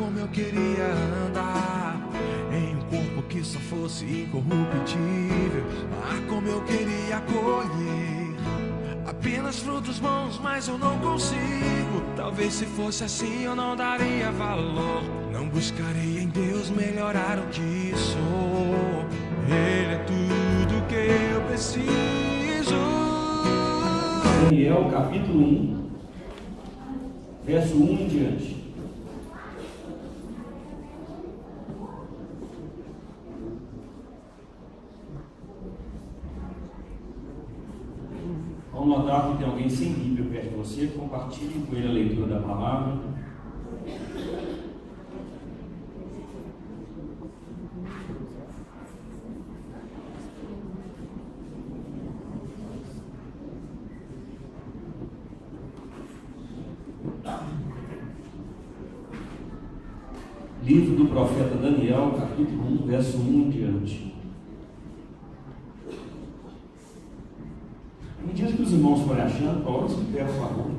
como eu queria andar em um corpo que só fosse incorruptível. Ah, como eu queria colher apenas frutos bons, mas eu não consigo. Talvez se fosse assim eu não daria valor. Não buscaria em Deus melhorar o que sou. Ele é tudo que eu preciso. Daniel capítulo 1, verso 1 em diante. Vamos notar que tem alguém sem Bíblia perto de você, compartilhe com ele a leitura da palavra. Livro do profeta Daniel, capítulo 1, verso 1 em diante. À medida que os irmãos forem achando, coloque-se de pé, por favor.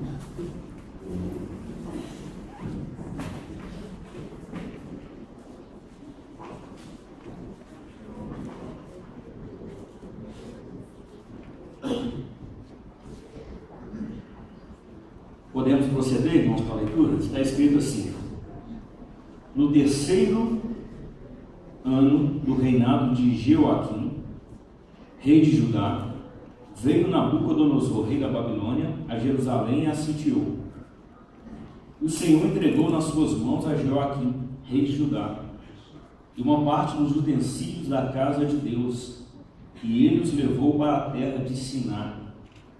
Podemos proceder, irmãos, com a leitura? Está escrito assim: no terceiro ano do reinado de Jeoaquim, rei de Judá, veio Nabucodonosor, rei da Babilônia, a Jerusalém e a sitiou. O Senhor entregou nas suas mãos a Jeoaquim, rei de Judá, e uma parte dos utensílios da casa de Deus, e ele os levou para a terra de Siná,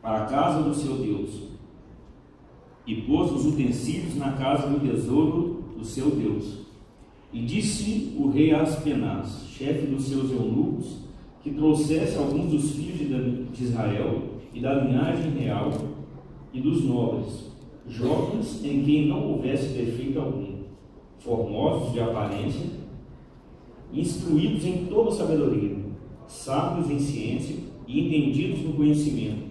para a casa do seu Deus, e pôs os utensílios na casa do tesouro do seu Deus. E disse o rei a Aspenaz, chefe dos seus eunucos, que trouxesse alguns dos filhos de Israel e da linhagem real e dos nobres, jovens em quem não houvesse defeito algum, formosos de aparência, instruídos em toda sabedoria, sábios em ciência e entendidos no conhecimento,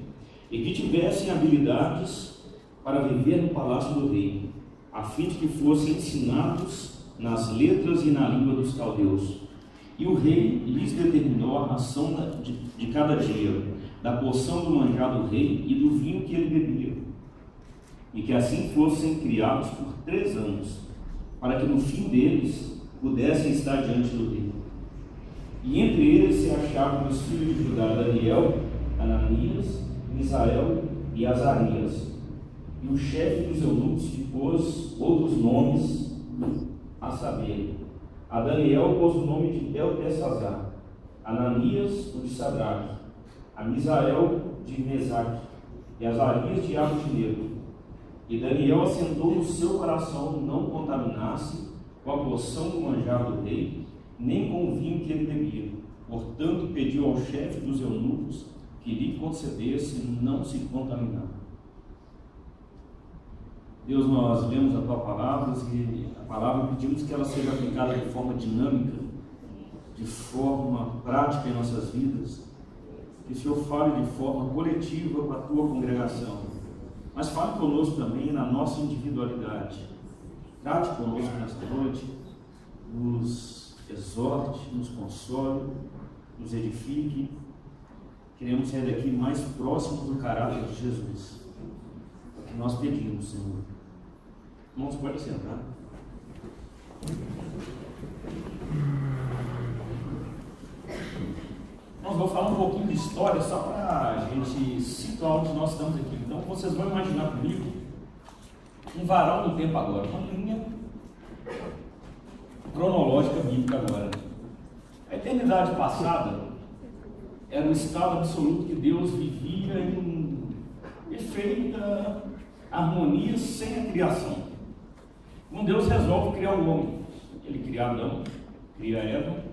e que tivessem habilidades para viver no palácio do rei, a fim de que fossem ensinados nas letras e na língua dos caldeus. E o rei lhes determinou a ração de cada dia, da porção do manjar do rei e do vinho que ele bebia, e que assim fossem criados por 3 anos, para que no fim deles pudessem estar diante do rei. E entre eles se achavam os filhos de Judá, Daniel, Ananias, Misael e Azarias. E o chefe dos eunucos pôs outros nomes, a saber, a Daniel pôs o nome de Beltesazar, Ananias o de Sadraque, a Misael de Mesaque, e Azarias de Abednego. E Daniel assentou no seu coração não contaminasse com a porção do manjar do rei, nem com o vinho que ele bebia. Portanto, pediu ao chefe dos eunucos que lhe concedesse não se contaminar. Deus, nós lemos a Tua palavra e a palavra pedimos que ela seja aplicada de forma dinâmica, de forma prática em nossas vidas, que o Senhor fale de forma coletiva com a Tua congregação, mas fale conosco também na nossa individualidade. Trate conosco nesta noite, nos exorte, nos console, nos edifique. Queremos sair daqui mais próximos do caráter de Jesus. É o que nós pedimos, Senhor. Irmãos, pode sentar. Nós vamos falar um pouquinho de história, só para a gente situar onde nós estamos aqui. Então, vocês vão imaginar comigo um varal do tempo agora, uma linha cronológica bíblica agora. A eternidade passada era um estado absoluto que Deus vivia em perfeita harmonia sem a criação. Quando Deus resolve criar o homem, ele cria Adão, cria Eva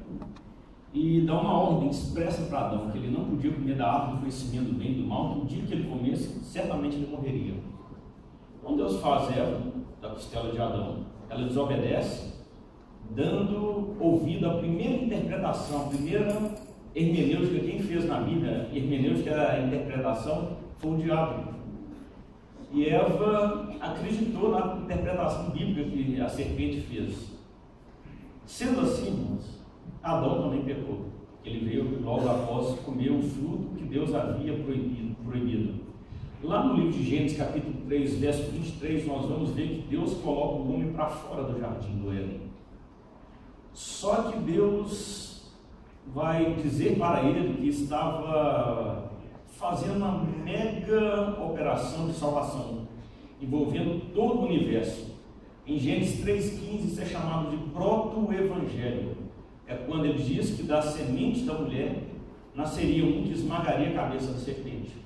e dá uma ordem expressa para Adão que ele não podia comer da árvore do conhecimento do bem e do mal, que o dia que ele comesse, certamente ele morreria. Quando Deus faz Eva da costela de Adão, ela desobedece, dando ouvido à primeira interpretação, a primeira hermenêutica. Quem fez na Bíblia hermenêutica, a interpretação, foi o diabo. E Eva acreditou na interpretação bíblica que a serpente fez. Sendo assim, irmãos, Adão também pecou. Ele veio logo após comer o fruto que Deus havia proibido. Lá no livro de Gênesis, capítulo 3, verso 23, nós vamos ver que Deus coloca o homem para fora do jardim do Éden. Só que Deus vai dizer para ele que estava fazendo uma mega operação de salvação, envolvendo todo o universo. Em Gênesis 3,15 isso é chamado de proto-evangelho. É quando ele diz que da semente da mulher nasceria um que esmagaria a cabeça da serpente.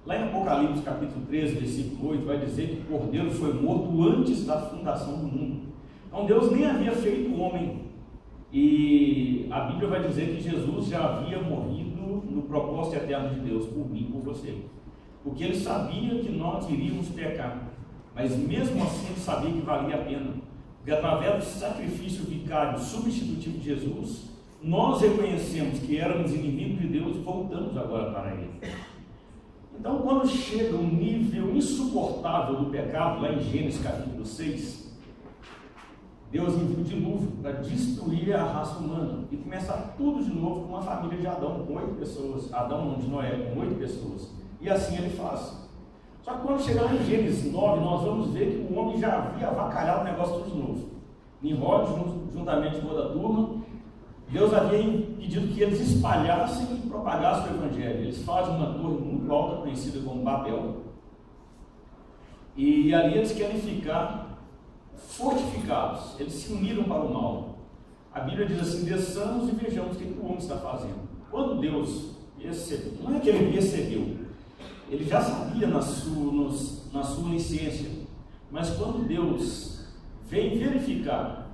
Lá em Apocalipse capítulo 13, versículo 8, vai dizer que o cordeiro foi morto antes da fundação do mundo. Então Deus nem havia feito o homem. E a Bíblia vai dizer que Jesus já havia morrido no propósito eterno de Deus, por mim e por você. Porque ele sabia que nós iríamos pecar. Mas mesmo assim ele sabia que valia a pena. Porque através do sacrifício vicário substitutivo de Jesus, nós reconhecemos que éramos inimigos de Deus e voltamos agora para ele. Então, quando chega um nível insuportável do pecado, lá em Gênesis capítulo 6, Deus envia o dilúvio para destruir a raça humana e começar tudo de novo com uma família de Adão, com 8 pessoas. Adão não, de Noé, com 8 pessoas. E assim ele faz. Só que quando chegar lá em Gênesis 9, nós vamos ver que o homem já havia avacalhado o negócio tudo de novo. Nimrod, juntamente com toda a turma, Deus havia pedido que eles espalhassem e propagassem o Evangelho. Eles fazem uma torre muito alta, conhecida como Babel, e ali eles querem ficar fortificados. Eles se uniram para o mal. A Bíblia diz assim: desçamos e vejamos o que o homem está fazendo. Quando Deus percebeu, não é que ele percebeu, ele já sabia na sua onisciência, mas quando Deus vem verificar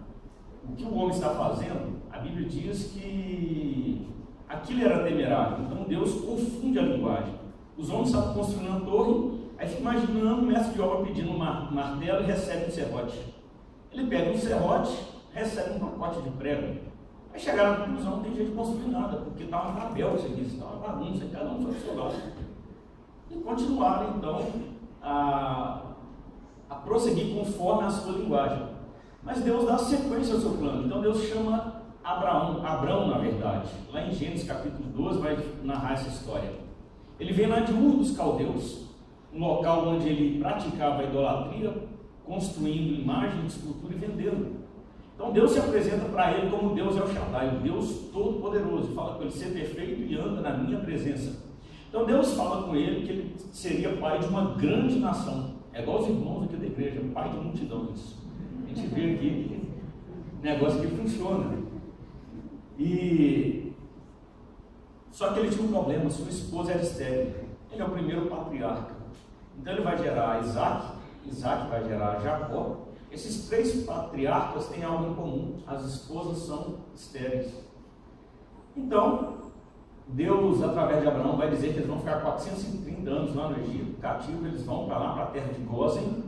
o que o homem está fazendo, a Bíblia diz que aquilo era temerário. Então Deus confunde a linguagem. Os homens estavam construindo uma torre, aí fica imaginando o mestre de obra pedindo um martelo e recebe um serrote. Ele pega um serrote, recebe um pacote de prego. Aí chegaram à conclusão: não tem jeito de construir nada, porque estava uma Babel, isso aqui, estava uma bagunça, cada um foi do seu lado. E continuaram então a prosseguir conforme a sua linguagem. Mas Deus dá sequência ao seu plano. Então Deus chama Abraão, na verdade. Lá em Gênesis capítulo 12 vai narrar essa história. Ele vem lá de Ur dos Caldeus, um local onde ele praticava a idolatria, construindo imagem, escultura e vendendo. Então Deus se apresenta para ele como Deus El Shaddai, o Deus Todo-Poderoso. Fala com ele: ser perfeito e anda na minha presença. Então Deus fala com ele que ele seria pai de uma grande nação. É igual os irmãos aqui da igreja, pai de multidões. A gente vê aqui negócio que funciona. Só que ele tinha um problema: sua esposa era estéril. Ele é o primeiro patriarca. Então ele vai gerar Isaac vai gerar Jacó. Esses 3 patriarcas têm algo em comum: as esposas são estéreis. Então Deus, através de Abraão, vai dizer que eles vão ficar 430 anos lá no Egito, cativo. Eles vão para lá, para a terra de Gósen,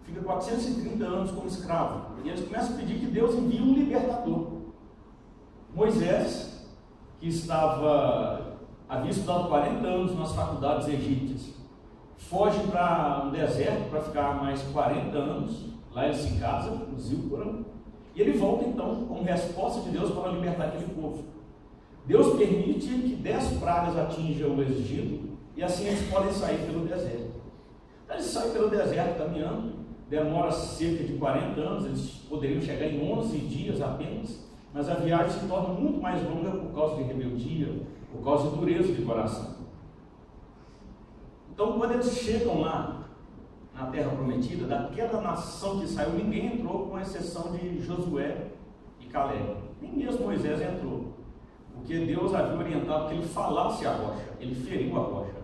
fica 430 anos como escravo. E eles começam a pedir que Deus envie um libertador. Moisés, que havia estudado 40 anos nas faculdades egípcias, foge para um deserto para ficar mais 40 anos. Lá ele se casa com Zípora, e ele volta então como resposta de Deus para libertar aquele povo. Deus permite que 10 pragas atinjam o Egito, e assim eles podem sair pelo deserto. Então eles saem pelo deserto caminhando, demora cerca de 40 anos, eles poderiam chegar em 11 dias apenas, mas a viagem se torna muito mais longa por causa de rebeldia, por causa de dureza de coração. Então quando eles chegam lá, na terra prometida, daquela nação que saiu, ninguém entrou, com exceção de Josué e Caleb. Nem mesmo Moisés entrou, porque Deus havia orientado que ele falasse a rocha, ele feriu a rocha.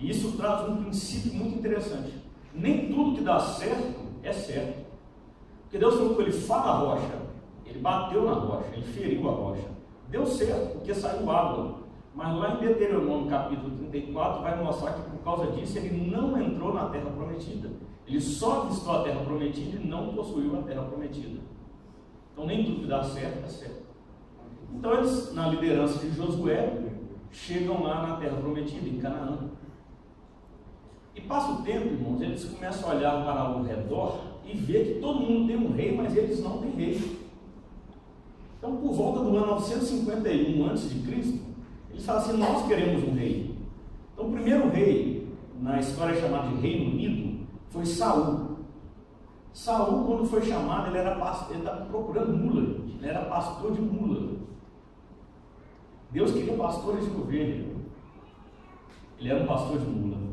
E isso traz um princípio muito interessante: nem tudo que dá certo é certo. Porque Deus falou que ele fala a rocha, ele bateu na rocha, ele feriu a rocha. Deu certo, porque saiu água. Mas lá em Deuteronômio capítulo 34 vai mostrar que por causa disso ele não entrou na terra prometida. Ele só visitou a terra prometida e não possuiu a terra prometida. Então nem tudo que dá certo é certo. Então eles, na liderança de Josué, chegam lá na terra prometida, em Canaã. E passa o tempo, irmãos, eles começam a olhar para o redor e ver que todo mundo tem um rei, mas eles não têm rei. Então, por volta do ano 951 a.C., eles falam assim: nós queremos um rei. Então, o primeiro rei na história chamada de Reino Unido foi Saul. Saul, quando foi chamado, ele estava procurando mula, ele era pastor de mula. Deus queria pastores de ovelha. Ele era um pastor de mula.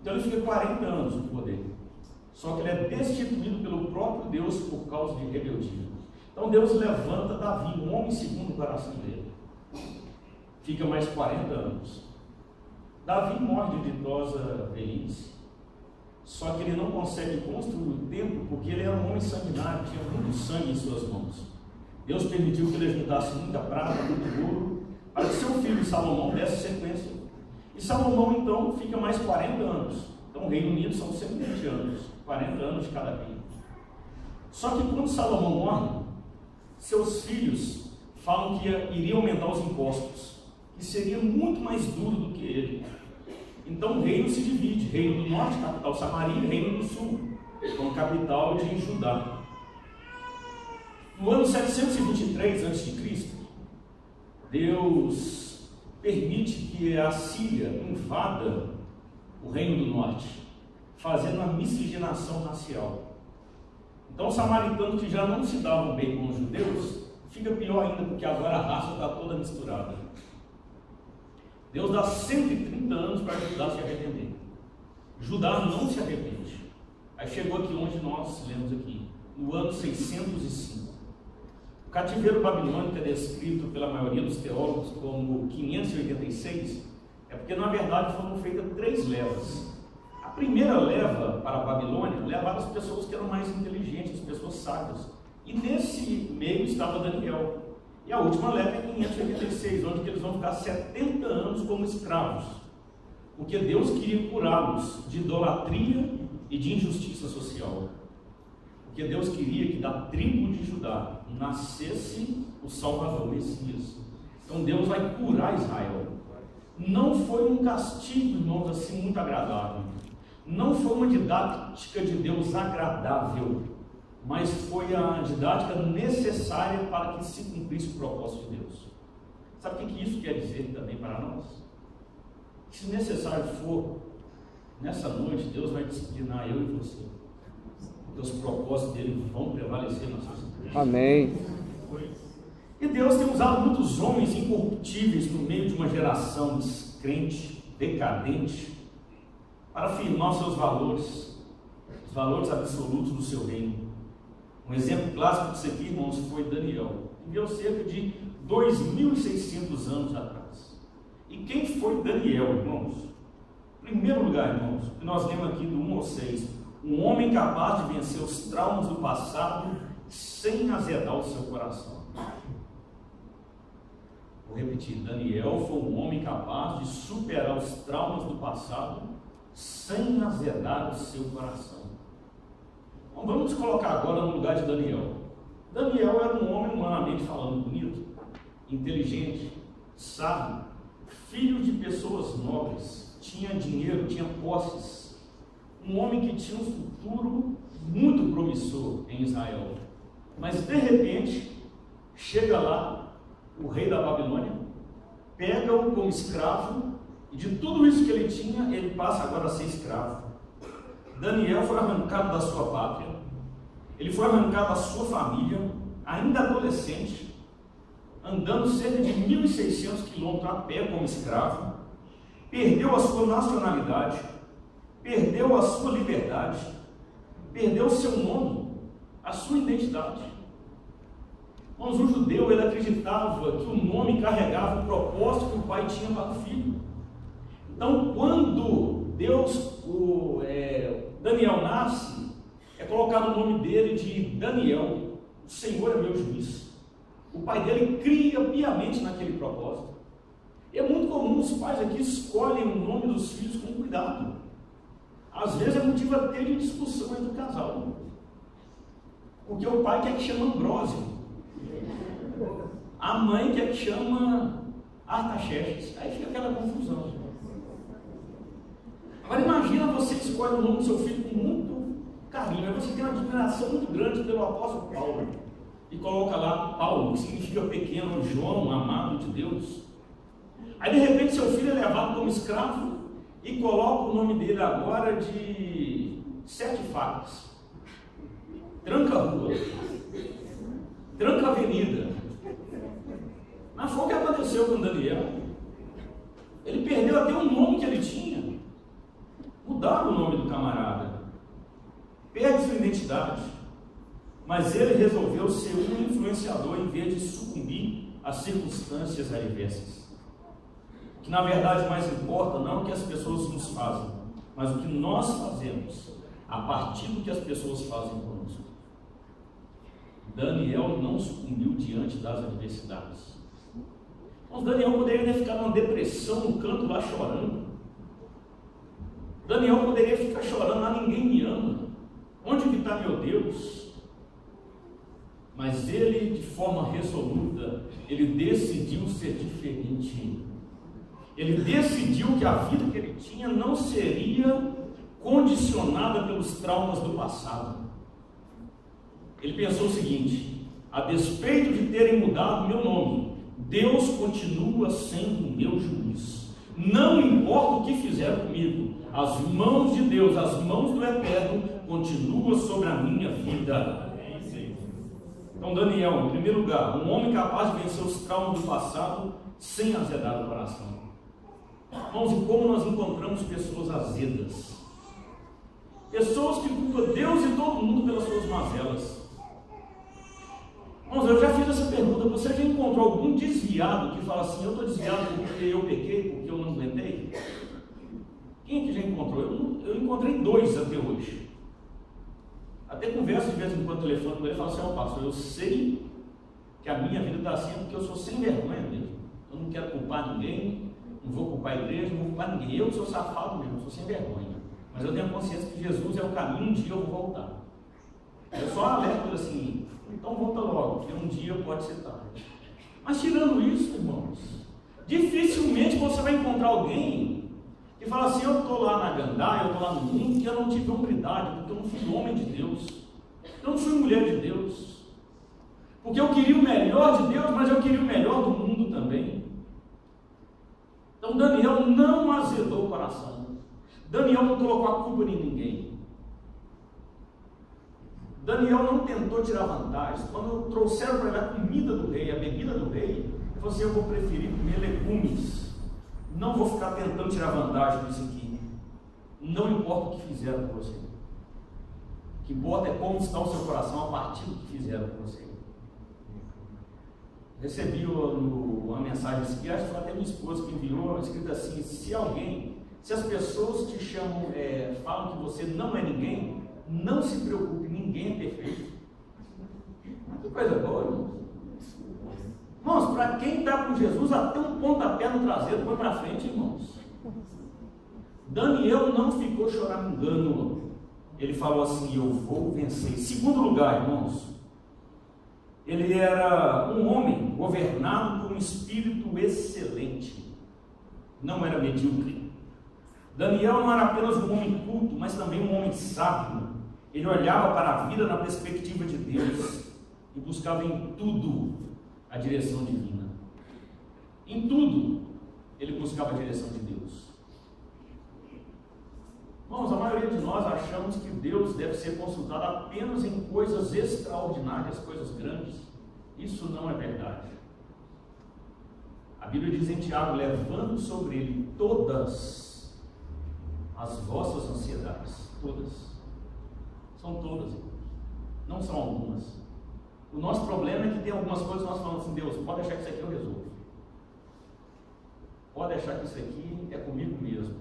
Então ele fica 40 anos no poder. Só que ele é destituído pelo próprio Deus por causa de rebeldia. Então Deus levanta Davi, um homem segundo o coração dele. Fica mais 40 anos. Davi morre de ditosa velhice. Só que ele não consegue construir o templo porque ele era um homem sanguinário, tinha muito sangue em suas mãos. Deus permitiu que ele juntasse muita prata, muito ouro, para que seu filho Salomão desse sequência. E Salomão então fica mais 40 anos. Então o Reino Unido são 120 anos, 40 anos de cada rei. Só que quando Salomão morre, seus filhos falam que iriam aumentar os impostos, que seria muito mais duro do que ele. Então o reino se divide: Reino do Norte, capital Samaria, e Reino do Sul, com capital de Judá. No ano 723 a.C., Deus permite que a Síria invada o Reino do Norte, fazendo uma miscigenação racial. Então os samaritanos, que já não se davam bem com os judeus, fica pior ainda, porque agora a raça está toda misturada. Deus dá 130 anos para Judá se arrepender. Judá não se arrepende. Aí chegou aqui onde nós lemos aqui, no ano 605. O cativeiro babilônico é descrito pela maioria dos teólogos como 586, é porque na verdade foram feitas 3 levas. A primeira leva para a Babilônia levava as pessoas que eram mais inteligentes, as pessoas sábias. E nesse meio estava Daniel. E a última leva é 586, onde eles vão ficar 70 anos como escravos, porque Deus queria curá-los de idolatria e de injustiça social. Porque Deus queria que da tribo de Judá nascesse o Salvador, o Messias. Então Deus vai curar Israel. Não foi um castigo, irmãos, assim muito agradável. Não foi uma didática de Deus agradável, mas foi a didática necessária para que se cumprisse o propósito de Deus. Sabe o que isso quer dizer também para nós? Se necessário for, nessa noite Deus vai disciplinar eu e você, porque os propósitos dele vão prevalecer nas nossas vidas. Amém. E Deus tem usado muitos homens incorruptíveis no meio de uma geração descrente, decadente, para afirmar os seus valores, os valores absolutos do seu reino. Um exemplo clássico disso aqui, irmãos, foi Daniel, que viveu cerca de 2.600 anos atrás. E quem foi Daniel, irmãos? Em primeiro lugar, irmãos, que nós lemos aqui do 1 ao 6, um homem capaz de vencer os traumas do passado sem azedar o seu coração. Vou repetir: Daniel foi um homem capaz de superar os traumas do passado sem azedar o seu coração. Bom, vamos nos colocar agora no lugar de Daniel. Daniel era um homem, humanamente falando, bonito, inteligente, sábio, filho de pessoas nobres, tinha dinheiro, tinha posses, um homem que tinha um futuro muito promissor em Israel. Mas de repente chega lá o rei da Babilônia, pega-o como escravo, e de tudo isso que ele tinha, ele passa agora a ser escravo. Daniel foi arrancado da sua pátria, ele foi arrancado da sua família, ainda adolescente, andando cerca de 1.600 quilômetros a pé como escravo, perdeu a sua nacionalidade, perdeu a sua liberdade, perdeu o seu nome, a sua identidade. Mas o judeu, ele acreditava que o nome carregava o propósito que o pai tinha para o filho. Então, quando Daniel nasce, é colocado o nome dele de Daniel, o Senhor é meu juiz. O pai dele cria piamente naquele propósito. E é muito comum os pais aqui escolhem o nome dos filhos com cuidado. Às vezes é motivo até de discussão entre o casal, porque o pai quer que chame Ambrósio, a mãe quer que chama Artaxerxes, aí fica aquela confusão. Agora imagina você você escolhe o nome do seu filho com muito carinho, aí você tem uma admiração muito grande pelo apóstolo Paulo, e coloca lá Paulo, que significa pequeno, João, amado de Deus. Aí de repente seu filho é levado como escravo e coloca o nome dele agora de 7 facas, tranca a rua, tranca a avenida. Mas foi o que aconteceu com Daniel. Ele perdeu até o nome que ele tinha. Mudaram o nome do camarada, perde sua identidade, mas ele resolveu ser um influenciador em vez de sucumbir às circunstâncias adversas. O que na verdade mais importa não é o que as pessoas nos fazem, mas o que nós fazemos a partir do que as pessoas fazem conosco. Daniel não sucumbiu diante das adversidades. Mas Daniel poderia ficar numa depressão no canto lá chorando. Daniel poderia ficar chorando, ah, ninguém me ama, onde que está meu Deus? Mas ele, de forma resoluta, ele decidiu ser diferente. Ele decidiu que a vida que ele tinha não seria condicionada pelos traumas do passado. Ele pensou o seguinte: a despeito de terem mudado meu nome, Deus continua sendo o meu juiz. Não importa o que fizeram comigo, as mãos de Deus, as mãos do Eterno continuam sobre a minha vida. Então Daniel, em primeiro lugar, um homem capaz de vencer os traumas do passado sem azedar o coração. Irmãos, e como nós encontramos pessoas azedas? Pessoas que culpam Deus e todo mundo pelas suas mazelas. Irmãos, eu já fiz essa pergunta: você já encontrou algum desviado que fala assim, eu estou desviado porque eu pequei, porque eu não aguentei? Quem que já encontrou? Eu encontrei 2 até hoje. Até converso de vez em quando no telefone com ele e falo assim: ó, pastor, eu sei que a minha vida está assim porque eu sou sem vergonha mesmo. Eu não quero culpar ninguém, não vou culpar a igreja, não vou culpar ninguém. Eu sou safado mesmo, sou sem vergonha. Mas eu tenho a consciência que Jesus é o caminho, um dia eu vou voltar. Eu só alerto assim, então volta logo, porque um dia pode ser tarde. Mas tirando isso, irmãos, dificilmente você vai encontrar alguém que fala assim: eu estou lá na gandaia, eu estou lá no mundo, que eu não tive hombridade, porque eu não fui homem de Deus, eu não fui mulher de Deus, porque eu queria o melhor de Deus, mas eu queria o melhor do mundo também. Então Daniel não azedou o coração. Daniel não colocou a culpa em ninguém. Daniel não tentou tirar vantagem. Quando trouxeram para ele a comida do rei, a bebida do rei, ele falou assim: eu vou preferir comer legumes, não vou ficar tentando tirar vantagem disso aqui. Não importa o que fizeram com você, o que importa é como está o seu coração a partir do que fizeram com você. Recebi uma mensagem assim, acho que foi até minha esposa que enviou, escrito assim: se as pessoas te chamam, falam que você não é ninguém, não se preocupe, ninguém é perfeito. Que coisa boa, irmãos. Irmãos, para quem está com Jesus, até um pontapé no traseiro põe para frente, irmãos. Daniel não ficou choramingando. Ele falou assim: eu vou vencer. Em segundo lugar, irmãos, ele era um homem governado por um espírito excelente. Não era medíocre. Daniel não era apenas um homem culto, mas também um homem sábio. Ele olhava para a vida na perspectiva de Deus e buscava em tudo a direção divina. Em tudo ele buscava a direção de Deus. Irmãos, a maioria de nós achamos que Deus deve ser consultado apenas em coisas extraordinárias, coisas grandes. Isso não é verdade. A Bíblia diz em Tiago: levando sobre ele todas as vossas ansiedades. Todas. São todas, não são algumas. O nosso problema é que tem algumas coisas que nós falamos assim: Deus, pode deixar que isso aqui eu resolvo. Pode deixar que isso aqui é comigo mesmo.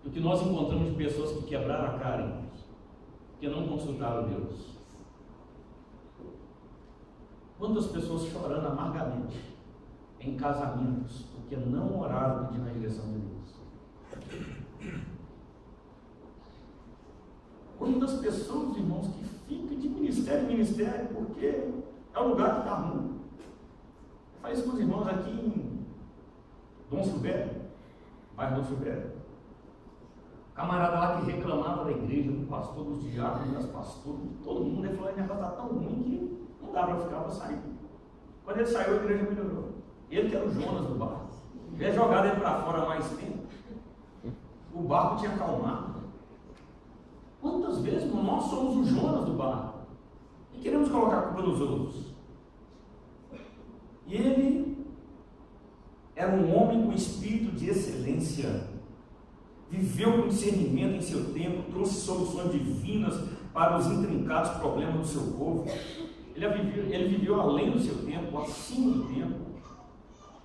O que nós encontramos de pessoas que quebraram a cara, irmãos, que não consultaram Deus. Quantas pessoas chorando amargamente em casamentos porque não oraram pedindo a direção de Deus. Quantas pessoas, irmãos, que ficam de ministério em ministério porque é o lugar que está ruim. Faz isso com os irmãos aqui em Dom Silvério, bairro Dom Silvério. Camarada lá que reclamava da igreja, do pastor, dos diáconos, das pastoras, de todo mundo. Ele falou: o negócio está tão ruim que não dá para ficar, para sair. Quando ele saiu, a igreja melhorou. Ele que era o Jonas do barco. Ele ia jogar ele para fora há mais tempo. O barco tinha acalmado. Quantas vezes nós somos o Jonas do barco e queremos colocar a culpa nos outros? E ele era um homem com espírito de excelência, viveu com discernimento em seu tempo, trouxe soluções divinas para os intrincados problemas do seu povo. Ele viveu além do seu tempo, acima do tempo.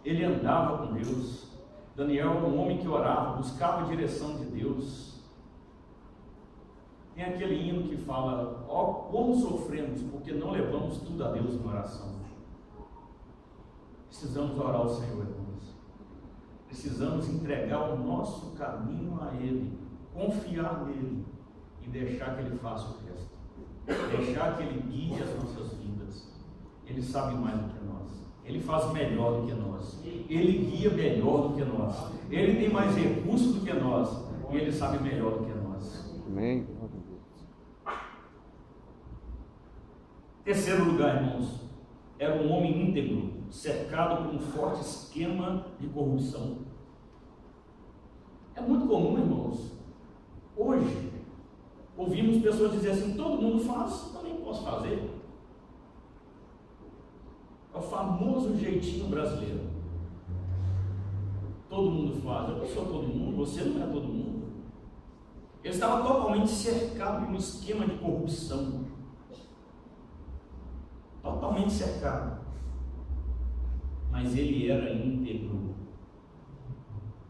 Ele andava com Deus. Daniel era um homem que orava, buscava a direção de Deus. Tem aquele hino que fala: ó, como sofremos, porque não levamos tudo a Deus em oração. Precisamos orar ao Senhor, irmãos. Precisamos entregar o nosso caminho a Ele, confiar nele e deixar que Ele faça o resto. Deixar que Ele guie as nossas vidas. Ele sabe mais do que nós. Ele faz melhor do que nós. Ele guia melhor do que nós. Ele tem mais recursos do que nós. E Ele sabe melhor do que nós. Amém. Terceiro lugar, irmãos, era um homem íntegro, cercado por um forte esquema de corrupção. É muito comum, irmãos, hoje, ouvimos pessoas dizer assim: todo mundo faz, também posso fazer. É o famoso jeitinho brasileiro. Todo mundo faz. Eu sou todo mundo, você não é todo mundo. Ele estava totalmente cercado por um esquema de corrupção. Totalmente cercado. Mas ele era íntegro.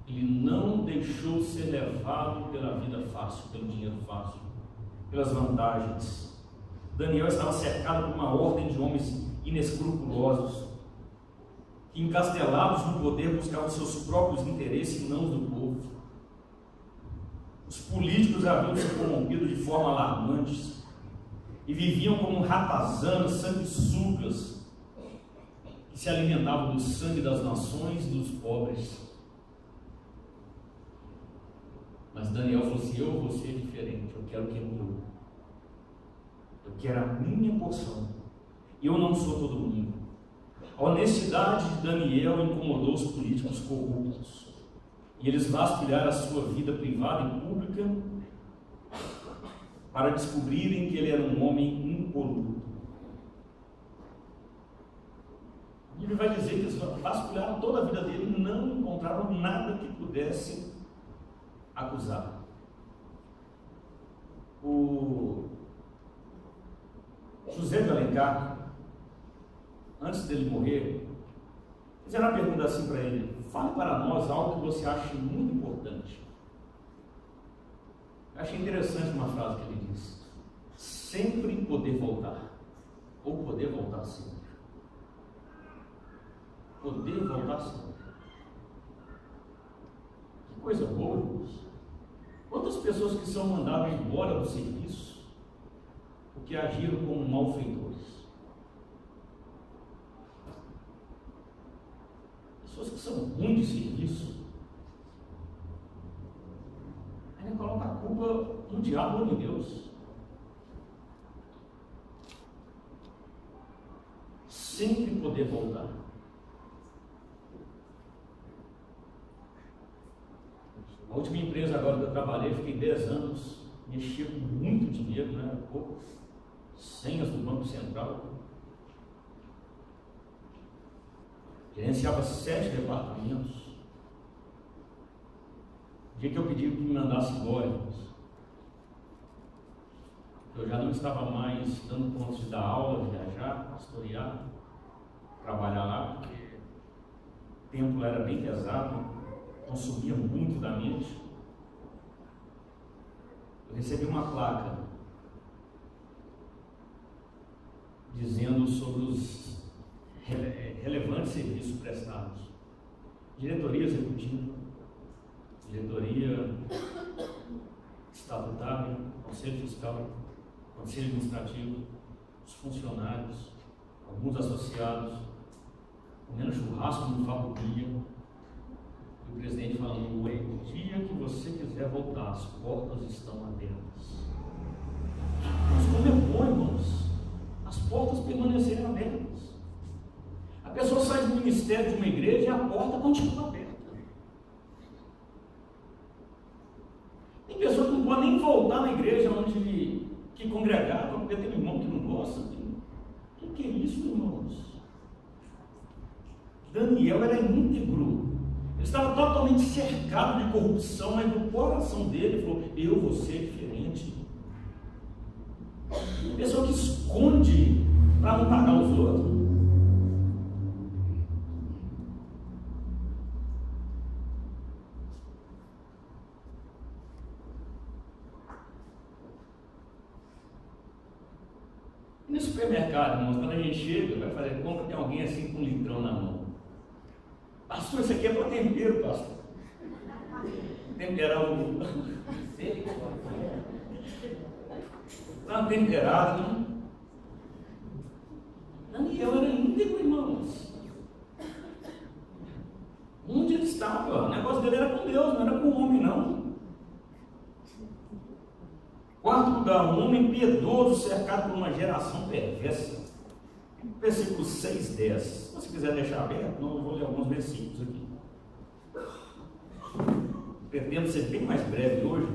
Ele não deixou ser levado pela vida fácil, pelo dinheiro fácil, pelas vantagens. Daniel estava cercado por uma ordem de homens inescrupulosos, que encastelados no poder buscavam seus próprios interesses e não os do povo. Os políticos haviam se corrompido de forma alarmante e viviam como ratazanas, sanguessugas, que se alimentavam do sangue das nações e dos pobres. Mas Daniel falou assim: eu vou ser diferente, eu quero que é meu. Eu quero a minha porção. Eu não sou todo mundo. A honestidade de Daniel incomodou os políticos corruptos. E eles vasculharam a sua vida privada e pública para descobrirem que ele era um homem impoluto. Ele vai dizer que eles vasculharam toda a vida dele e não encontraram nada que pudesse acusar. O José de Alencar, antes dele morrer, fizeram uma pergunta assim para ele: fale para nós algo que você acha muito importante. Eu achei interessante uma frase que ele disse: sempre poder voltar, ou poder voltar sempre. Poder voltar sempre. Que coisa boa, irmãos. Quantas pessoas que são mandadas embora do serviço porque agiram como malfeitores? Pessoas que são ruins de serviço, ainda coloca a culpa no diabo ou em Deus. Sempre poder voltar. A última empresa agora que eu trabalhei, fiquei 10 anos, mexia com muito dinheiro, não era pouco, senhas do Banco Central. Gerenciava 7 departamentos. O dia que eu pedi que me mandasse embora, eu já não estava mais dando conta de dar aula, viajar, pastorear, trabalhar lá, porque o tempo era bem pesado, consumia muito da mente. Eu recebi uma placa dizendo sobre os relevantes serviços prestados: diretoria executiva, diretoria estatutária, conselho fiscal, conselho administrativo, os funcionários, alguns associados, comendo churrasco no Fábio Dia. E o presidente falando: o dia que você quiser voltar, as portas estão abertas. Mas como é bom, irmãos, as portas permanecerem abertas. A pessoa sai do ministério de uma igreja e a porta continua aberta. Tem pessoas que não podem nem voltar na igreja onde que congregavam, porque tem um irmão que não gosta. O que é isso, irmãos? Daniel era íntegro. Ele estava totalmente cercado de corrupção, mas no coração dele falou: eu vou ser diferente. Tem pessoa que esconde para não pagar os outros. No supermercado, irmãos, quando a gente chega, vai fazer compra, tem alguém assim com um litrão na mão. Pastor, isso aqui é para tempero, pastor. Temperar o... Está temperado, né? Daniel era íntegro, irmãos. Onde ele estava? O negócio dele era com Deus, não era com o homem, não. Quarto lugar, um homem piedoso cercado por uma geração perversa. Versículo 6, 10. Se você quiser deixar aberto, eu vou ler alguns versículos aqui. Pretendo ser bem mais breve hoje.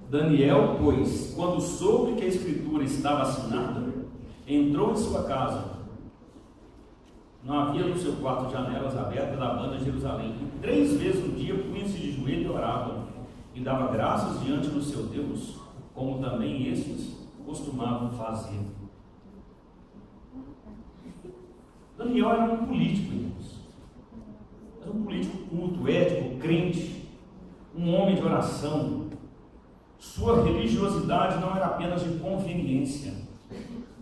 Daniel, pois, quando soube que a escritura estava assinada, entrou em sua casa. Não havia no seu quarto janelas abertas da banda de Jerusalém. E 3 vezes no dia punha-se de joelho e orava, e dava graças diante do seu Deus, como também estes costumavam fazer. Daniel era um político, irmãos. Era um político culto, ético, crente, um homem de oração. Sua religiosidade não era apenas de conveniência.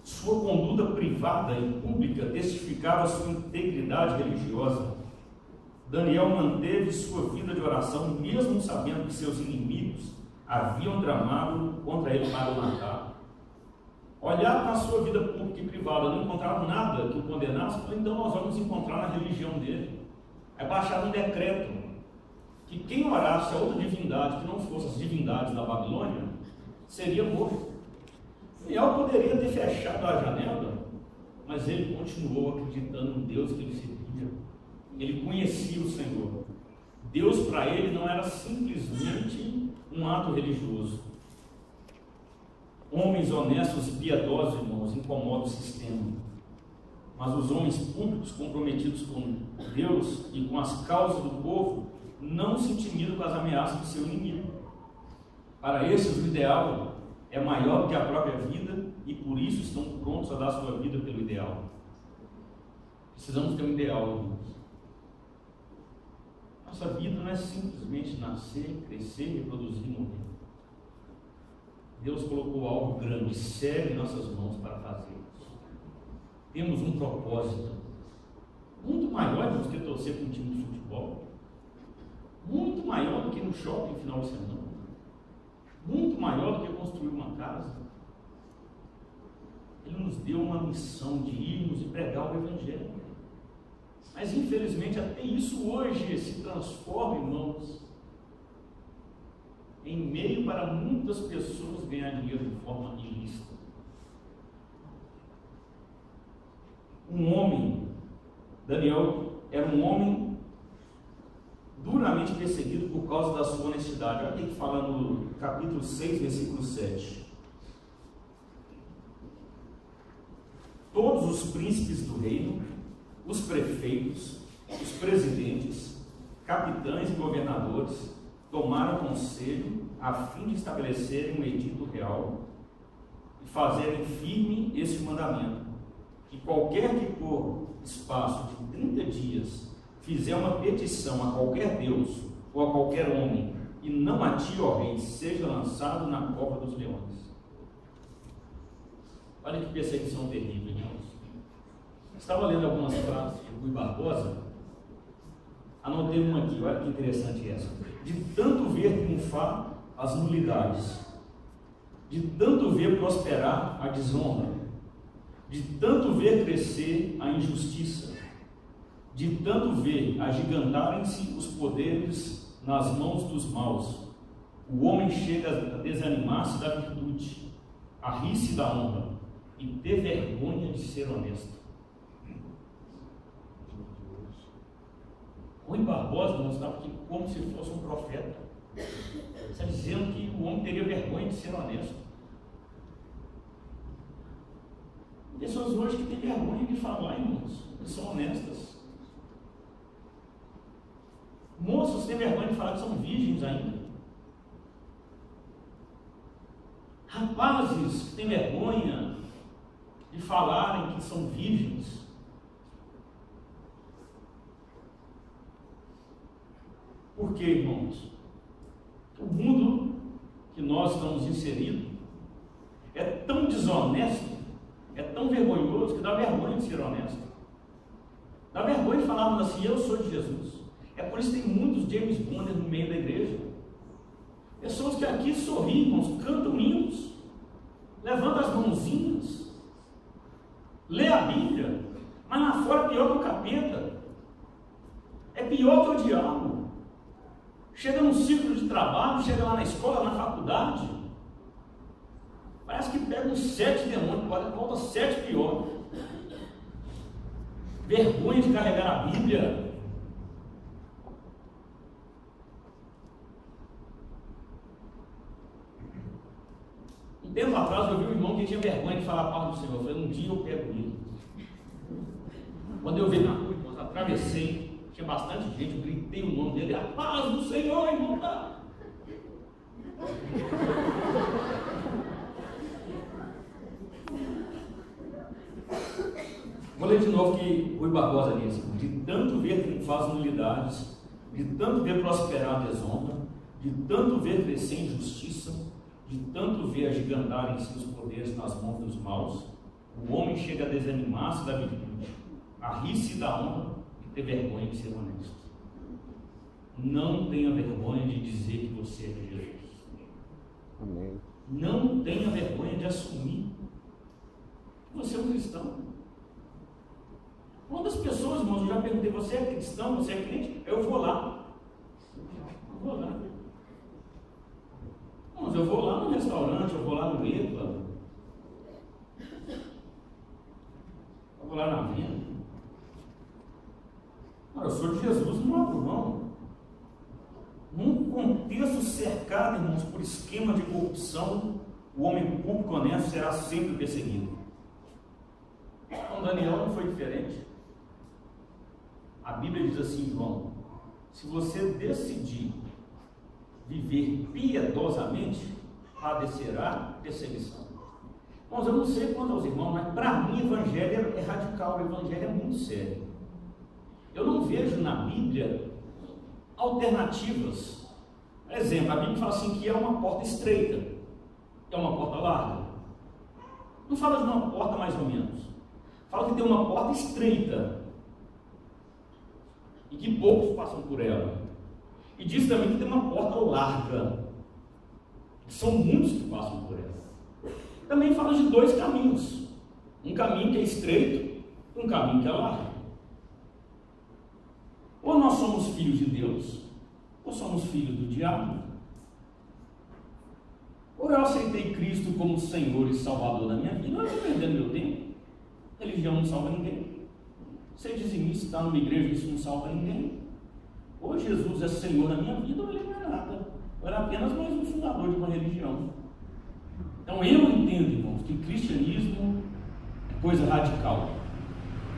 Sua conduta privada e pública testificava sua integridade religiosa. Daniel manteve sua vida de oração, mesmo sabendo que seus inimigos haviam tramado contra ele para o matar. Olhar para a sua vida pública e privada, não encontraram nada que o condenasse, então nós vamos encontrar na religião dele. É baixado um decreto que quem orasse a outra divindade, que não fosse as divindades da Babilônia, seria morto. Daniel poderia ter fechado a janela, mas ele continuou acreditando no Deus que ele servia. Ele conhecia o Senhor. Deus para ele não era simplesmente um ato religioso. Homens honestos e piedosos, irmãos, incomodam o sistema. Mas os homens públicos comprometidos com Deus e com as causas do povo não se intimidam com as ameaças do seu inimigo. Para esses, o ideal é maior do que a própria vida e por isso estão prontos a dar sua vida pelo ideal. Precisamos ter um ideal, irmãos. Nossa vida não é simplesmente nascer, crescer, reproduzir e morrer. Deus colocou algo grande, sério em nossas mãos para fazer. Temos um propósito muito maior do que torcer para um time de futebol, muito maior do que no shopping no final de semana, muito maior do que construir uma casa. Ele nos deu uma missão de irmos e pregar o Evangelho. Mas infelizmente até isso hoje se transforma, irmãos, em meio para muitas pessoas ganhar dinheiro de forma ilícita. Um homem, Daniel era um homem duramente perseguido por causa da sua honestidade. Olha o que fala no capítulo 6, versículo 7. Todos os príncipes do reino, os prefeitos, os presidentes, capitães e governadores tomaram conselho a fim de estabelecerem um edito real e fazerem firme esse mandamento, que qualquer que por espaço de 30 dias fizer uma petição a qualquer Deus ou a qualquer homem e não a ti, ó rei, seja lançado na cova dos leões. Olha que perseguição terrível, irmãos. Estava lendo algumas frases de Rui Barbosa, anotei uma aqui, olha que interessante essa. De tanto ver triunfar as nulidades, de tanto ver prosperar a desonra, de tanto ver crescer a injustiça, de tanto ver agigantarem-se os poderes nas mãos dos maus. O homem chega a desanimar-se da virtude, a rir-se da honra e ter vergonha de ser honesto. Rui Barbosa mostrava que como se fosse um profeta. Está dizendo que o homem teria vergonha de ser honesto. Pessoas hoje que têm vergonha de falar, irmãos, que são honestas. Moças têm vergonha de falar que são virgens ainda. Rapazes que têm vergonha de falarem que são virgens. Por quê, irmãos? O mundo que nós estamos inseridos é tão desonesto, é tão vergonhoso, que dá vergonha de ser honesto. Dá vergonha de falarmos assim, eu sou de Jesus. É por isso que tem muitos James Bond no meio da igreja. Pessoas que aqui sorriem, irmãos, cantam hinos, levantam as mãozinhas, lê a Bíblia, mas lá fora é pior que o capeta, é pior que o diabo. Chega num ciclo de trabalho, chega lá na escola, na faculdade, parece que pega uns 7 demônios, volta 7 pior. Vergonha de carregar a Bíblia. Um tempo atrás eu vi um irmão que tinha vergonha de falar a palavra do Senhor. Eu falei, um dia eu pego ele. Quando eu vi na rua, irmãos, atravessei, tinha bastante gente, eu gritei o nome dele, a paz do Senhor, irmão, tá? Vou ler de novo que Rui Barbosa disse: de tanto ver triunfar as nulidades, de tanto ver prosperar a desonra, de tanto ver crescer a injustiça, de tanto ver agigantarem-se os poderes nas mãos dos maus, o homem chega a desanimar-se da virtude, a rir-se da honra e ter vergonha de ser honesto. Não tenha vergonha de dizer que você é de Jesus. Amém. Não tenha vergonha de assumir que você é um cristão. Quantas pessoas, irmãos, eu já perguntei, você é cristão, você é crente? Eu vou lá. Eu vou lá. Irmãos, eu vou lá no restaurante, eu vou lá no EPA, eu vou lá na venda. Eu sou de Jesus, não abro mão. Num contexto cercado, irmãos, por esquema de corrupção, o homem público honesto será sempre perseguido. Com Daniel não foi diferente. A Bíblia diz assim, João: se você decidir viver piedosamente, padecerá perseguição. Irmãos, eu não sei quanto aos irmãos, mas para mim o evangelho é radical, o evangelho é muito sério. Eu não vejo na Bíblia alternativas. Por exemplo, a Bíblia fala assim que é uma porta estreita, é uma porta larga. Não fala de uma porta mais ou menos. Fala que tem uma porta estreita e que poucos passam por ela. E diz também que tem uma porta larga, que são muitos que passam por ela. Também fala de 2 caminhos. Um caminho que é estreito e um caminho que é largo. Ou nós somos filhos de Deus, ou somos filhos do diabo. Ou eu aceitei Cristo como Senhor e Salvador da minha vida, ou eu estou perdendo meu tempo. Religião não salva ninguém. Ser dizimista, estar numa igreja, isso não salva ninguém. Ou Jesus é Senhor da minha vida, ou ele não é nada. Eu era apenas mais um fundador de uma religião. Então eu entendo, irmãos, que cristianismo é coisa radical,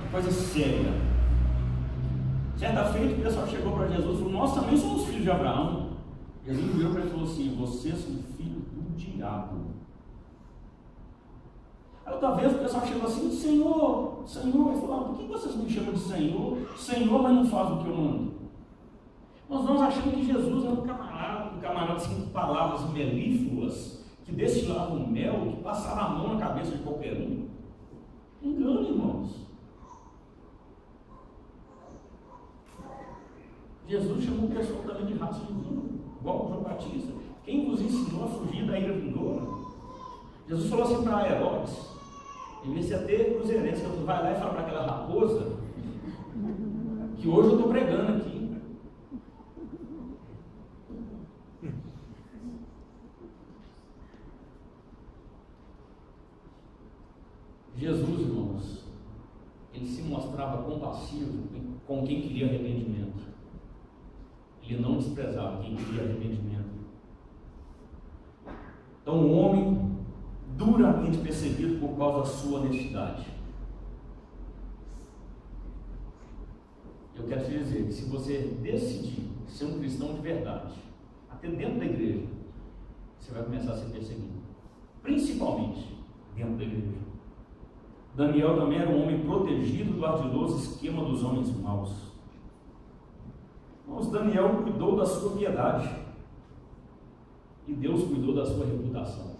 é coisa séria. Certa feita o pessoal chegou para Jesus e falou: nós também somos filhos de Abraão. Jesus virou para ele e falou assim: vocês são filhos do diabo. Aí outra vez o pessoal chegou assim: Senhor, Senhor. Ele falou: por que vocês me chamam de Senhor? Senhor, mas não faz o que eu mando. Nós achamos que Jesus era um camarada assim, com palavras melífluas, que destilavam mel, que passava a mão na cabeça de qualquer um. Engano, irmãos. Jesus chamou o pessoal também de raça de vinho, igual o João Batista. Quem vos ensinou a fugir da ira vindoura? Jesus falou assim para Herodes, em vez de ter cruzeirense, ele vai lá e fala para aquela raposa E hoje eu estou pregando aqui. Jesus, irmãos, ele se mostrava compassivo com quem queria arrependimento. Ele não desprezava quem queria arrependimento. Então, o homem duramente perseguido por causa da sua honestidade. Eu quero te dizer que se você decidir ser um cristão de verdade, até dentro da igreja, você vai começar a ser perseguido. Principalmente dentro da igreja. Daniel também era um homem protegido do ardiloso esquema dos homens maus. Mas Daniel cuidou da sua piedade. E Deus cuidou da sua reputação.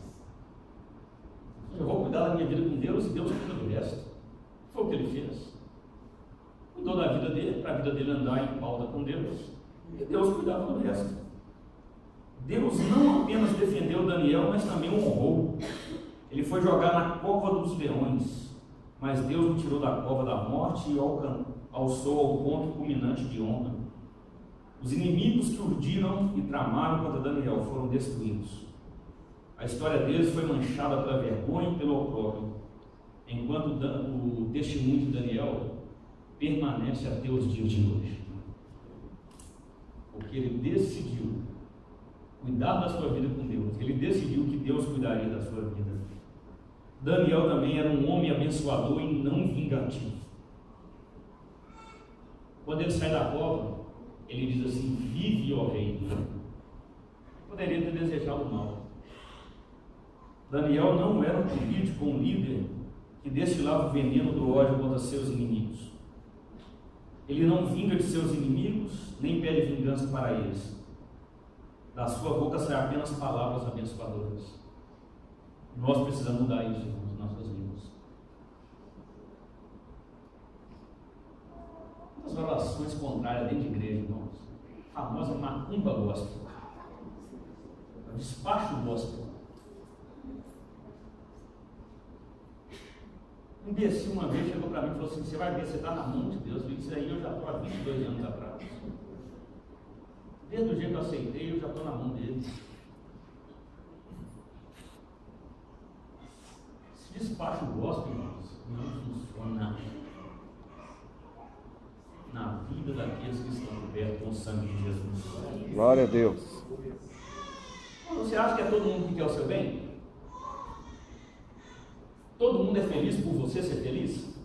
Eu vou cuidar da minha vida com Deus e Deus cuida do resto. Foi o que ele fez. Cuidou da vida dele, para a vida dele andar em pauta com Deus. E Deus cuidava do resto. Deus não apenas defendeu Daniel, mas também o honrou. Ele foi jogar na cova dos leões. Mas Deus o tirou da cova da morte e alçou ao ponto culminante de honra. Os inimigos que urdiram e tramaram contra Daniel foram destruídos. A história deles foi manchada pela vergonha e pelo opróbrio, enquanto o testemunho de Daniel permanece até os dias de hoje. Porque ele decidiu cuidar da sua vida com Deus. Ele decidiu que Deus cuidaria da sua vida. Daniel também era um homem abençoador e não vingativo. Quando ele sai da cova, ele diz assim: vive, ó rei. Poderia ter desejado mal. Daniel não era um político, um líder que destilava o veneno do ódio contra seus inimigos. Ele não vinga de seus inimigos, nem pede vingança para eles. Da sua boca saem apenas palavras abençoadoras. Nós precisamos mudar isso, irmãos, em nossas vidas. Quantas orações contrárias dentro de igreja, irmãos? A famosa macumba gospel. O despacho gospel. Um imbecil uma vez chegou para mim e falou assim: você vai ver, você está na mão de Deus. Eu disse: isso aí eu já estou há 22 anos atrás. Desde o dia que eu aceitei, eu já estou na mão dele. Despacho gospel, irmãos, não funciona na vida daqueles que estão cobertos com o sangue de Jesus. Glória a Deus. Você acha que é todo mundo que quer o seu bem? Todo mundo é feliz por você ser feliz?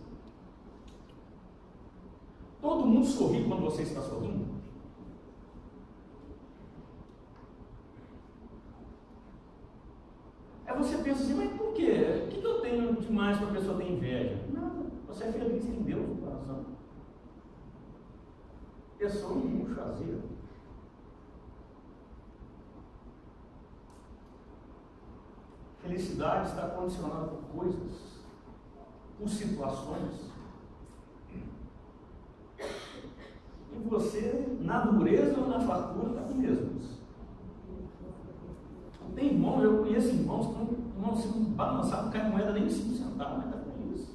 Todo mundo sorri quando você está sorrindo? Aí você pensa assim: mas por quê? O que eu tenho demais para a pessoa ter inveja? Nada. Você é feliz, tem Deus no coração. Pessoa no murcho vazio. Felicidade está condicionada por coisas, por situações. E você, na dureza ou na fartura, está com mesmos. Tem irmãos, eu conheço irmãos que não se balançar, não cai moeda nem 5 centavos, mas está feliz.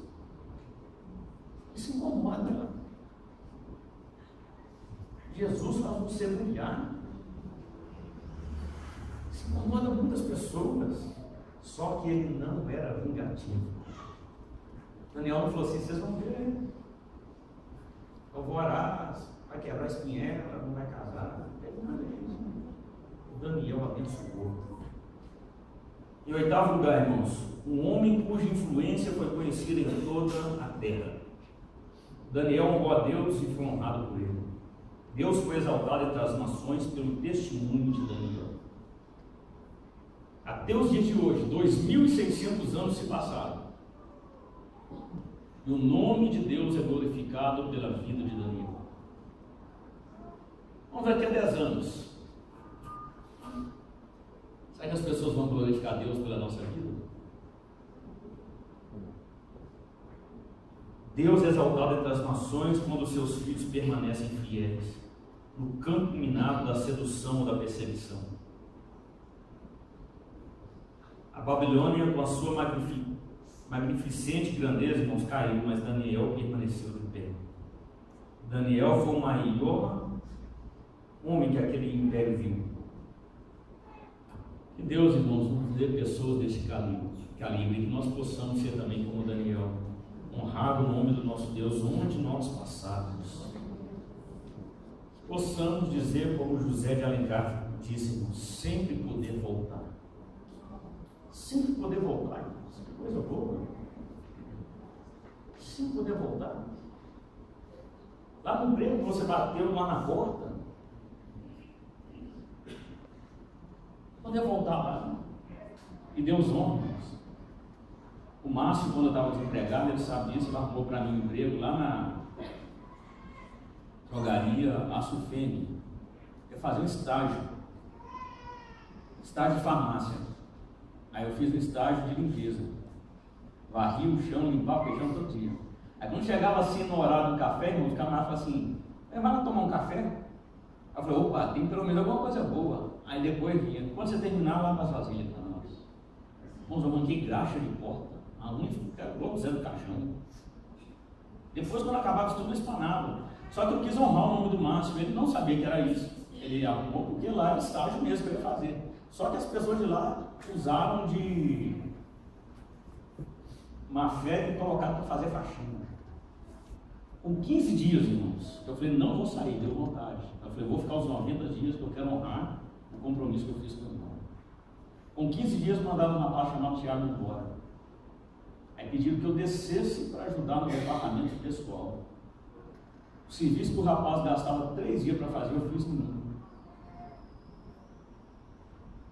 Isso incomoda. Jesus faz você brilhar. Isso incomoda muitas pessoas. Só que ele não era vingativo. Daniel não falou assim: vocês vão ver, eu vou orar, vai quebrar a espinhela, não vai casar. Não teve nada disso. Daniel abençoou. Em oitavo lugar, irmãos, um homem cuja influência foi conhecida em toda a terra. Daniel honrou a Deus e foi honrado por ele. Deus foi exaltado entre as nações pelo testemunho de Daniel. Até os dias de hoje, 2600 anos se passaram, e o nome de Deus é glorificado pela vida de Daniel. Vamos daqui a 10 anos. Será que as pessoas vão glorificar Deus pela nossa vida? Deus é exaltado entre as nações quando os seus filhos permanecem fiéis, no campo minado da sedução ou da perseguição. A Babilônia, com a sua magnificente grandeza, irmãos, caiu, mas Daniel permaneceu de pé. Daniel foi o maior homem que aquele império viu. Que Deus, irmãos, nos dê pessoas desse calibre, que nós possamos ser também como Daniel, honrar o nome do nosso Deus onde nós passarmos. Possamos dizer como José de Alencar disse, irmãos, sempre poder voltar. Sempre poder voltar, irmãos. Que coisa boa. Sempre poder voltar. Lá no emprego que você bateu lá na porta, poder voltar lá. E Deus honra. O Márcio, quando eu estava desempregado, ele sabe disso, ele arrumou para mim um emprego lá na drogaria Açufene. Eu fazia um estágio de farmácia. Aí eu fiz um estágio de limpeza. Varria o chão, limpava o feijão todo dia. Aí quando chegava assim no horário do café, irmão, os camaradas falavam assim, vai lá tomar um café? Aí eu falei, opa, tem pelo menos alguma coisa boa. Aí depois vinha, quando você terminar, lá para as vasilhas para nós. Vamos eu manquei graxa de porta. A unha ficava igual o Zé do Caixão. Depois, quando acabava, tudo espanado. Só que eu quis honrar o nome do Márcio, ele não sabia que era isso. Ele arrumou porque lá era estágio mesmo que eu ia fazer. Só que as pessoas de lá usaram de má fé e colocaram para fazer faxina. Com 15 dias, irmãos, eu falei, não vou sair, deu vontade. Eu falei, vou ficar os 90 dias que eu quero honrar o compromisso que eu fiz com o irmão. Com 15 dias, mandaram uma parte chamada Tiago embora. Aí pediram que eu descesse para ajudar no departamento pessoal. O serviço que o rapaz gastava 3 dias para fazer, eu fiz no mínimo.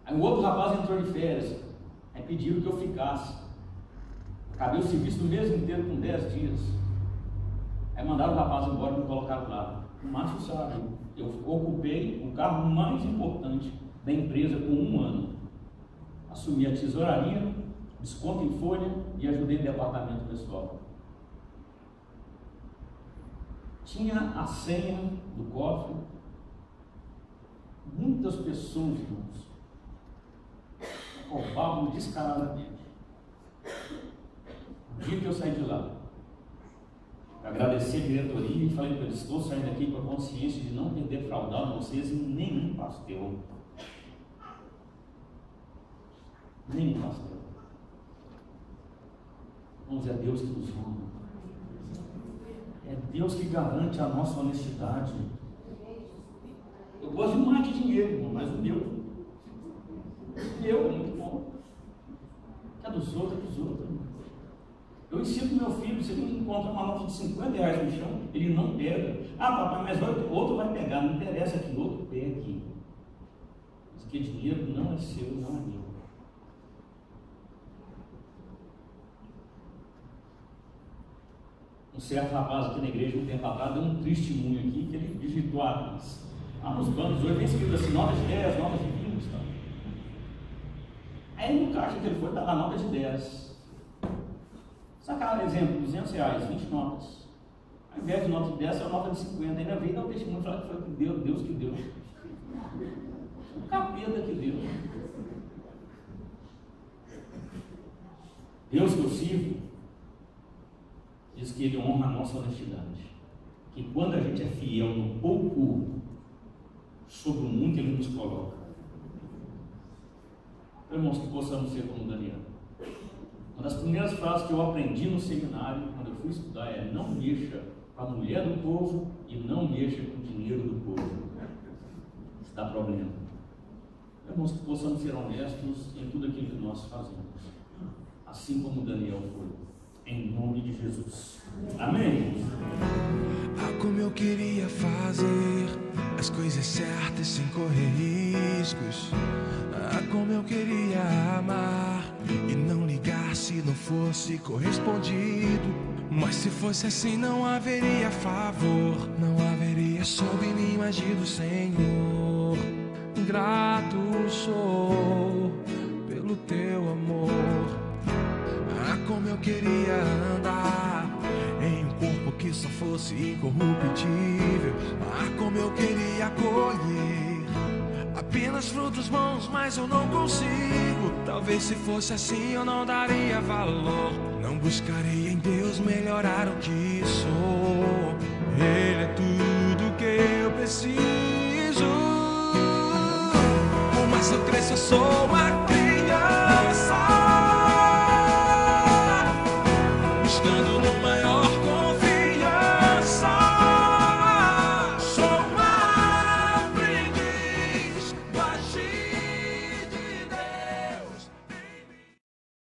Aí o outro rapaz entrou de férias. Aí pediram que eu ficasse. Acabei o serviço do mês inteiro com 10 dias. Aí mandaram o rapaz embora e me colocaram lá. O Márcio sabe, eu ocupei o cargo mais importante da empresa com 1 ano. Assumi a tesouraria, desconto em folha e ajudei no departamento pessoal. Tinha a senha do cofre. Muitas pessoas, irmãos, roubavam descaradamente. O dia que eu saí de lá, agradecer a diretoria e falei para eles, estou saindo aqui com a consciência de não ter defraudado vocês em nenhum pastel. Nenhum pastel. Vamos, é Deus que nos honra. É Deus que garante a nossa honestidade. Eu gosto demais de dinheiro, irmão, mas o meu é muito bom. Que é dos outros, é dos outros. Eu ensino meu filho, se ele encontra uma nota de 50 reais no chão, ele não pega. Ah, papai, mas outro vai pegar, não interessa que o outro pegue. Porque dinheiro não é seu, não é meu. Um certo rapaz aqui na igreja, um tempo atrás, deu um testemunho aqui, que ele digitou nos bancos, hoje vem escrito assim, notas de 10, notas de 20, tá? Aí no caixa que ele foi, estava a nota de 10. Sacaram, exemplo, 200 reais, 20 notas. Ao invés de nota de 10, é uma nota de 50. Ainda veio dar o testemunho e falar que foi Deus que deu. O capeta que deu. Deus que eu sirvo, diz que Ele honra a nossa honestidade. Que quando a gente é fiel no pouco, sobre o muito Ele nos coloca. Irmãos, que possamos ser como Daniel. Uma das primeiras frases que eu aprendi no seminário, quando eu fui estudar, é: não mexa com a mulher do povo e não mexa com o dinheiro do povo. Isso dá problema. Irmãos, que possamos ser honestos em tudo aquilo que nós fazemos, assim como Daniel foi, em nome de Jesus. Amém? Ah, como eu queria fazer as coisas certas sem correr riscos. Ah, como eu queria amar e não ligar se não fosse correspondido. Mas se fosse assim não haveria favor, não haveria sob minha agir do Senhor. Grato sou pelo teu amor. Ah, como eu queria andar em um corpo que só fosse incorruptível. Ah, como eu queria colher apenas frutos bons, mas eu não consigo. Talvez se fosse assim eu não daria valor. Não buscaria em Deus melhorar o que sou. Ele é tudo que eu preciso. Por mais que eu cresça, eu sou uma criança, buscando no maior